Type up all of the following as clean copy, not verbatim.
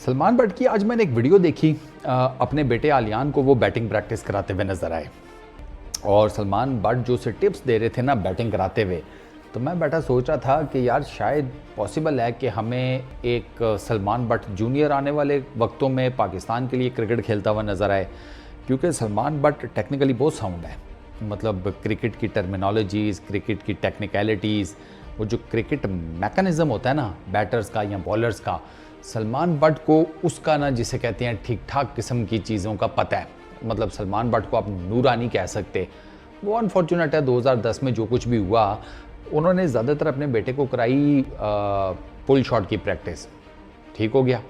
Salman but की आज मैंने एक वीडियो देखी। अपने बेटे आलियान को वो बैटिंग प्रैक्टिस कराते हुए नज़र आए और सलमान बट जो उसे टिप्स दे रहे थे ना बैटिंग कराते हुए, तो मैं बैठा सोच रहा था कि यार शायद पॉसिबल है कि हमें एक सलमान बट जूनियर आने वाले वक्तों में पाकिस्तान के लिए क्रिकेट खेलता हुआ नज़र आए, क्योंकि सलमान बट टेक्निकली बहुत साउंड है। मतलब क्रिकेट की टर्मिनोलॉजीज़, क्रिकेट की टेक्निकलिटीज़, वो जो क्रिकेट मैकेनिज़्म होता है ना बैटर्स का या बॉलर्स का, सलमान बट को उसका ना जिसे कहते हैं ठीक ठाक किस्म की चीज़ों का पता है। मतलब सलमान बट को आप नूरानी कह सकते। वो अनफॉर्चुनेट है 2010 में जो कुछ भी हुआ, उन्होंने ज़्यादातर अपने बेटे को कराई पुल शॉट की प्रैक्टिस, ठीक हो गया।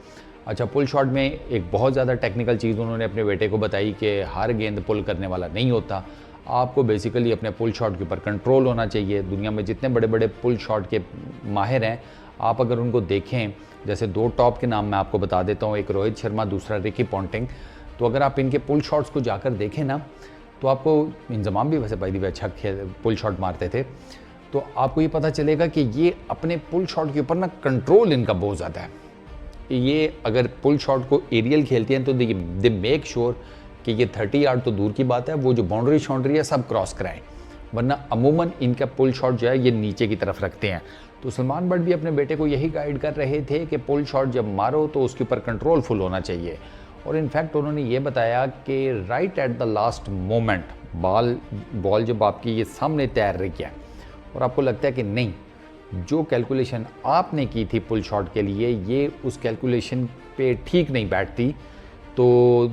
अच्छा, पुल शॉट में एक बहुत ज़्यादा टेक्निकल चीज़ उन्होंने अपने बेटे को बताई कि हर गेंद पुल करने वाला नहीं होता, आपको बेसिकली अपने पुल शॉट के ऊपर कंट्रोल होना चाहिए। दुनिया में जितने बड़े बड़े पुल शॉट के माहिर हैं, आप अगर उनको देखें, जैसे दो टॉप के नाम मैं आपको बता देता हूँ, एक रोहित शर्मा, दूसरा रिकी पॉन्टिंग। तो अगर आप इनके पुल शॉट्स को जाकर देखें ना, तो आपको, इंजमाम भी वैसे भाई अच्छा पुल शॉट मारते थे, तो आपको ये पता चलेगा कि ये अपने पुल शॉट के ऊपर ना कंट्रोल इनका बहुत ज़्यादा है। ये अगर पुल शॉट को एरियल खेलते हैं तो दे मेक श्योर कि ये 30 यार्ड तो दूर की बात है, वो जो बाउंड्री शाउंड्री है सब क्रॉस कराएं, वरना अमूमन इनका पुल शॉट जो है ये नीचे की तरफ रखते हैं। तो सलमान बट भी अपने बेटे को यही गाइड कर रहे थे कि पुल शॉट जब मारो तो उसके ऊपर कंट्रोल फुल होना चाहिए। और इनफैक्ट उन्होंने ये बताया कि right at the last moment ball जब आपकी ये सामने तैर रही है और आपको लगता है कि नहीं, जो कैलकुलेशन आपने की थी पुल शॉट के लिए ये उस कैलकुलेशन पे ठीक नहीं बैठती, तो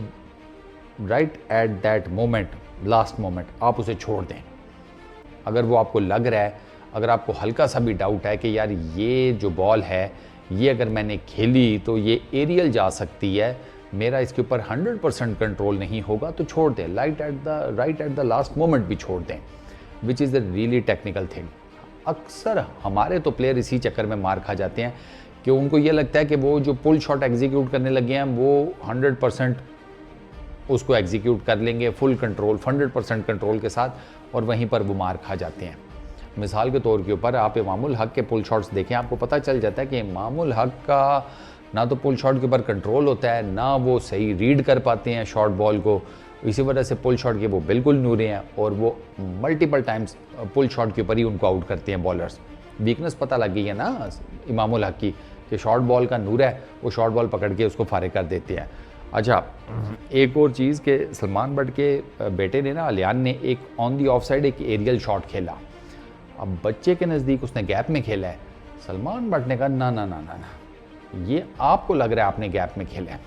right at that moment, last moment, आप उसे छोड़ दें। अगर वो आपको लग रहा है, अगर आपको हल्का सा भी डाउट है कि यार ये जो बॉल है ये अगर मैंने खेली तो ये एरियल जा सकती है, मेरा इसके ऊपर 100% कंट्रोल नहीं होगा, तो छोड़ दें। Right at the last moment भी छोड़ दें, which is the really technical thing. अक्सर हमारे तो प्लेयर इसी चक्कर में मार खा जाते हैं कि उनको ये लगता है कि वो जो पुल शॉट एग्जीक्यूट करने लगे हैं वो 100% उसको एग्जीक्यूट कर लेंगे फुल कंट्रोल, 100% कंट्रोल के साथ, और वहीं पर वो मार खा जाते हैं। मिसाल के तौर के ऊपर आप इमामुल हक के पुल शॉट्स देखें, आपको पता चल जाता है कि इमामुल हक का ना तो पुल शॉट के ऊपर कंट्रोल होता है, ना वो सही रीड कर पाते हैं शॉर्ट बॉल को। इसी वजह से पुल शॉट के वो बिल्कुल नूरे हैं और वो मल्टीपल टाइम्स पुल शॉट के ऊपर ही उनको आउट करते हैं बॉलर्स। वीकनेस पता लग गई है ना इमामुल हक की कि शॉर्ट बॉल का नूर है, वो शॉर्ट बॉल पकड़ के उसको फारिग कर देते हैं। अच्छा, एक और चीज़ के सलमान बट के बेटे ने ना, आलियान ने, एक ऑन दी ऑफ साइड एक एरियल शॉट खेला। अब बच्चे के नज़दीक उसने गैप में खेला है। सलमान बट ने कहा ना ना ना ना ना, ये आपको लग रहा है आपने गैप में खेला है,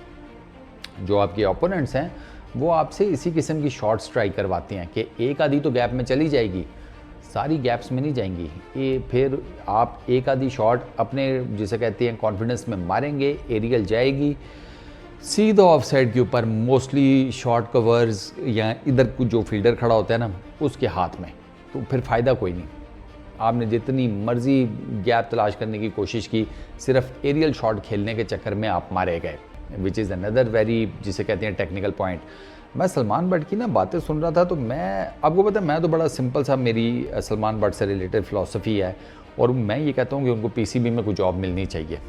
जो आपके ओपोनेंट्स हैं वो आपसे इसी किस्म की शॉट्स ट्राई करवाते हैं कि एक आधी तो गैप में चली जाएगी, सारी गैप्स में नहीं जाएंगी। ये फिर आप एक आधी शॉट अपने जिसे कहते हैं कॉन्फिडेंस में मारेंगे, एरियल जाएगी सीधा ऑफ साइड के ऊपर, मोस्टली शॉर्ट कवर्स या इधर कुछ जो फील्डर खड़ा होता है ना उसके हाथ में, तो फिर फ़ायदा कोई नहीं। आपने जितनी मर्जी गैप तलाश करने की कोशिश की, सिर्फ एरियल शॉट खेलने के चक्कर में आप मारे गए, विच इज़ अनदर वेरी जिसे कहते हैं टेक्निकल पॉइंट। मैं सलमान बट की ना बातें सुन रहा था, तो मैं आपको पता है मैं तो बड़ा सिंपल सा, मेरी सलमान बट से रिलेटेड फ़िलासफ़ी है और मैं ये कहता हूँ कि उनको पीसीबी में कोई जॉब मिलनी चाहिए,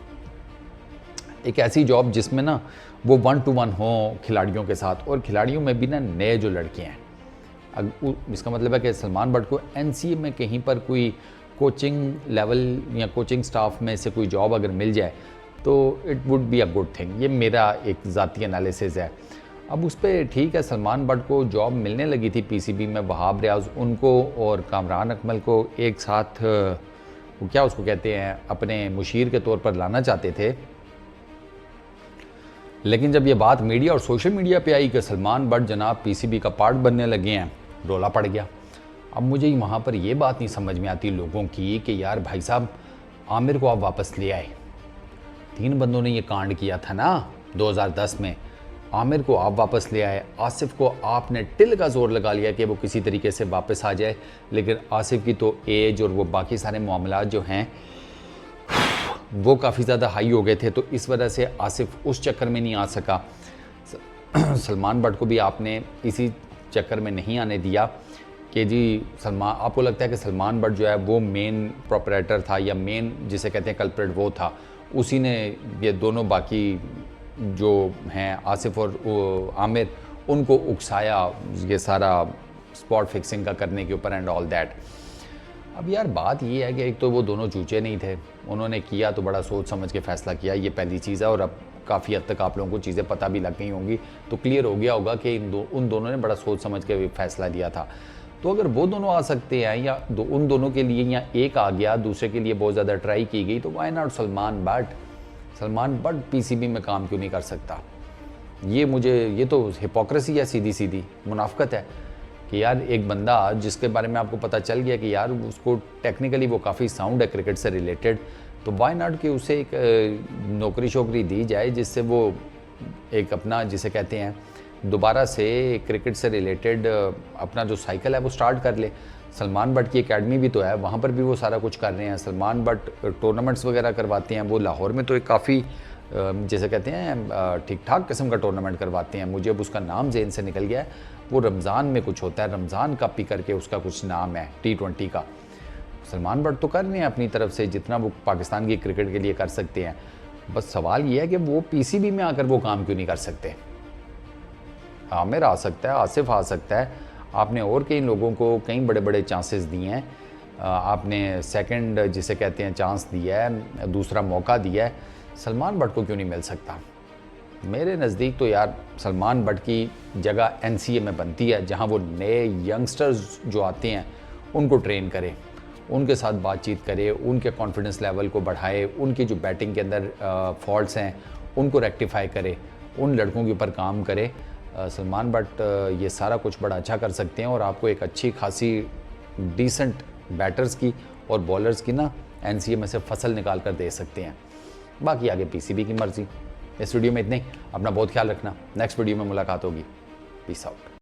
एक ऐसी जॉब जिसमें ना वो 1-to-1 हो खिलाड़ियों के साथ, और खिलाड़ियों में भी ना नए जो लड़के हैं। इसका मतलब है कि सलमान बट को एनसीए में कहीं पर कोई कोचिंग लेवल या कोचिंग स्टाफ में से कोई जॉब अगर मिल जाए तो it would be a good thing. ये मेरा एक ज़ाती एनालिसिस है। अब उस पर ठीक है, सलमान बट को जॉब मिलने लगी थी पीसीबी में, वहाब रियाज उनको और कामरान अकमल को एक साथ, वो क्या उसको कहते हैं, अपने मुशीर के तौर पर लाना चाहते थे। लेकिन जब ये बात मीडिया और सोशल मीडिया पे आई कि सलमान बट जनाब पीसीबी का पार्ट बनने लगे हैं, रोला पड़ गया। अब मुझे वहाँ पर ये बात नहीं समझ में आती लोगों की कि यार भाई साहब, आमिर को आप वापस ले आए, 3 बंदों ने ये कांड किया था ना 2010 में, आमिर को आप वापस ले आए, आसिफ को आपने टिल का जोर लगा लिया कि वो किसी तरीके से वापस आ जाए, लेकिन आसिफ की तो एज और वो बाकी सारे मामलात जो हैं वो काफ़ी ज़्यादा हाई हो गए थे, तो इस वजह से आसिफ उस चक्कर में नहीं आ सका। सलमान बट को भी आपने इसी चक्कर में नहीं आने दिया कि जी सलमान, आपको लगता है कि सलमान बट जो है वो मेन प्रोपरेटर था या मेन जिसे कहते हैं कल्प्रेट वो था, उसी ने ये दोनों बाकी जो हैं आसिफ और आमिर, उनको उकसाया ये सारा स्पॉट फिक्सिंग का करने के ऊपर एंड ऑल दैट। अब यार बात ये है कि एक तो वो दोनों चूचे नहीं थे, उन्होंने किया तो बड़ा सोच समझ के फ़ैसला किया, ये पहली चीज़ है। और अब काफ़ी हद तक आप लोगों को चीज़ें पता भी लग गई होंगी, तो क्लियर हो गया होगा कि उन दोनों ने बड़ा सोच समझ के फ़ैसला लिया था। तो अगर वो दोनों आ सकते हैं या उन दोनों के लिए या एक आ गया, दूसरे के लिए बहुत ज़्यादा ट्राई की गई, तो why not Salman but PCB में काम क्यों नहीं कर सकता? ये तो हिपोक्रेसी है, सीधी सीधी मुनाफकत है कि यार एक बंदा जिसके बारे में आपको पता चल गया कि यार उसको टेक्निकली वो काफ़ी साउंड है क्रिकेट से रिलेटेड, तो वाई नॉट कि उसे एक नौकरी शोकरी दी जाए जिससे वो एक अपना जिसे कहते हैं दोबारा से क्रिकेट से रिलेटेड अपना जो साइकिल है वो स्टार्ट कर ले। सलमान बट की एकेडमी भी तो है, वहाँ पर भी वो सारा कुछ कर रहे हैं। सलमान बट टूर्नामेंट्स वगैरह करवाते हैं, वो लाहौर में तो एक काफ़ी जैसे कहते हैं ठीक ठाक किस्म का टूर्नामेंट करवाते हैं। मुझे अब उसका नाम जेन से निकल गया है, वो रमज़ान में कुछ होता है, रमज़ान कप करके उसका कुछ नाम है, T20 का। सलमान बट तो कर रहे हैं अपनी तरफ से जितना वो पाकिस्तान की क्रिकेट के लिए कर सकते हैं। बस सवाल ये है कि वो पीसीबी में आकर वो काम क्यों नहीं कर सकते? आमिर आ सकता है, आसिफ आ सकता है, आपने और कई लोगों को कई बड़े बड़े चांसेस दिए हैं, आपने सेकंड जिसे कहते हैं चांस दिया है, दूसरा मौका दिया है, सलमान बट को क्यों नहीं मिल सकता? मेरे नज़दीक तो यार सलमान बट की जगह एनसीए में बनती है, जहां वो नए यंगस्टर्स जो आते हैं उनको ट्रेन करे, उनके साथ बातचीत करे, उनके कॉन्फिडेंस लेवल को बढ़ाए, उनकी जो बैटिंग के अंदर फॉल्ट्स हैं उनको रेक्टिफाई करे, उन लड़कों के ऊपर काम करे। सलमान बट ये सारा कुछ बड़ा अच्छा कर सकते हैं और आपको एक अच्छी खासी डिसेंट बैटर्स की और बॉलर्स की ना एनसीए में से फसल निकाल कर दे सकते हैं। बाकी आगे पीसीबी की मर्ज़ी। इस वीडियो में इतने ही, अपना बहुत ख्याल रखना, नेक्स्ट वीडियो में मुलाकात होगी, पीस आउट।